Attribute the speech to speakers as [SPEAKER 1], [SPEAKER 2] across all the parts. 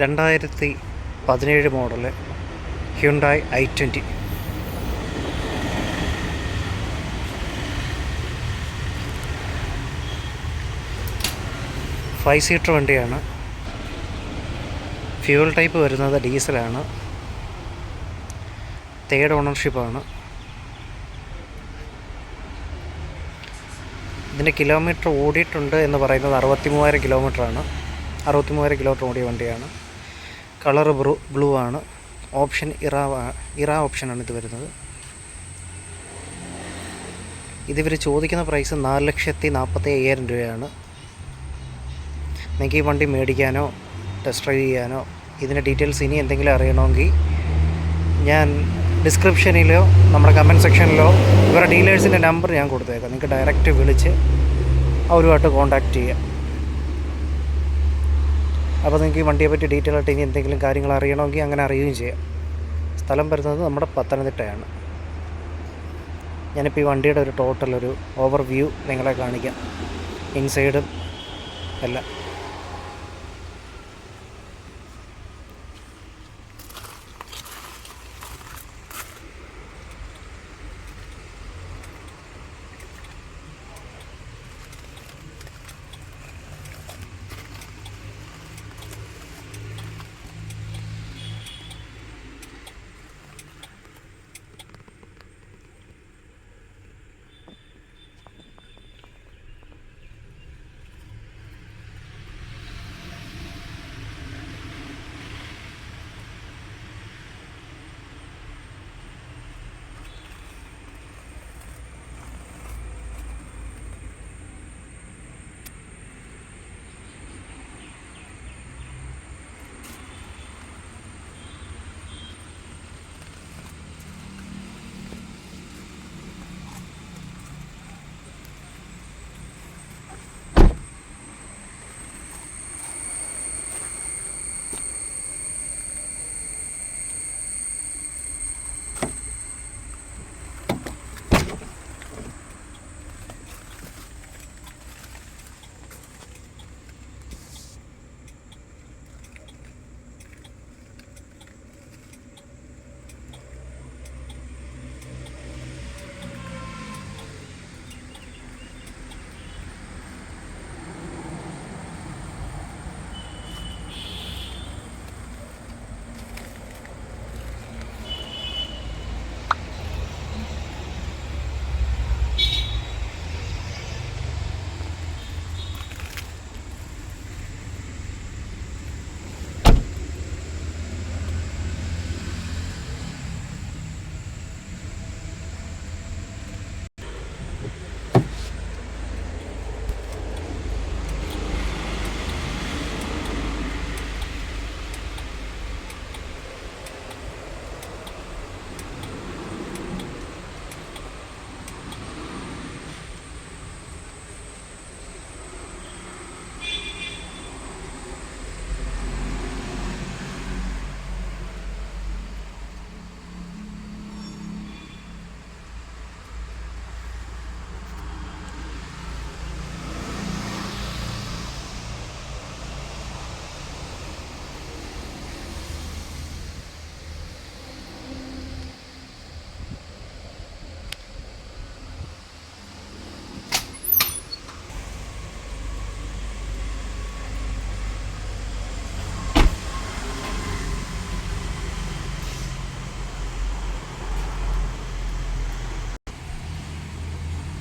[SPEAKER 1] 2017 model Hyundai i20. Five seater വണ്ടിയാണ്. Fuel type വരുന്നത് ഡീസലാണ്. Third ഓണർഷിപ്പാണ്. ഇതിൻ്റെ കിലോമീറ്റർ ഓടിയിട്ടുണ്ട് എന്ന് പറയുന്നത് 63,000 കിലോമീറ്ററാണ്. 63,000 കിലോമീറ്റർ ഓടിയ വണ്ടിയാണ്. കളർ ബ്ലൂ ആണ്. ഓപ്ഷൻ ഇറ ഓപ്ഷനാണ് ഇത് വരുന്നത്. ഇതിവർ ചോദിക്കുന്ന പ്രൈസ് 4,45,000 രൂപയാണ്. നിങ്ങൾക്ക് ഈ വണ്ടി മേടിക്കാനോ ടെസ്റ്റ് ഡ്രൈവ് ചെയ്യാനോ ഇതിൻ്റെ ഡീറ്റെയിൽസ് ഇനി എന്തെങ്കിലും അറിയണമെങ്കിൽ ഞാൻ ഡിസ്ക്രിപ്ഷനിലോ നമ്മുടെ കമൻറ്റ് സെക്ഷനിലോ ഇവരുടെ ഡീലേഴ്സിൻ്റെ നമ്പർ ഞാൻ കൊടുത്തേക്കാം. നിങ്ങൾക്ക് ഡയറക്റ്റ് വിളിച്ച് അവരുമായിട്ട് കോൺടാക്റ്റ് ചെയ്യാം. അപ്പോൾ നിങ്ങൾക്ക് ഈ വണ്ടിയെ പറ്റി ഡീറ്റെയിൽ ആയിട്ട് ഇനി എന്തെങ്കിലും കാര്യങ്ങൾ അറിയണമെങ്കിൽ അങ്ങനെ അറിയുകയും ചെയ്യാം. സ്ഥലം വരുന്നത് നമ്മുടെ പത്തനംതിട്ടയാണ്. ഞാനിപ്പോൾ ഈ വണ്ടിയുടെ ഒരു ടോട്ടൽ ഒരു ഓവർ വ്യൂ നിങ്ങളെ കാണിക്കാം, ഇൻസൈഡും എല്ലാം.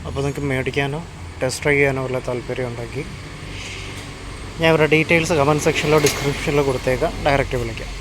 [SPEAKER 1] അപ്പോൾ നിങ്ങൾക്ക് മേടിക്കാനോ ടെസ്റ്റ് ഡ്രൈവ് ചെയ്യാനോ ഉള്ള താല്പര്യം ഉണ്ടെങ്കിൽ ഞാൻ അവരുടെ ഡീറ്റെയിൽസ് കമൻറ്റ് സെക്ഷനിലോ ഡിസ്ക്രിപ്ഷനിലോ കൊടുത്തേക്കാം. ഡയറക്റ്റ് വിളിക്കാം.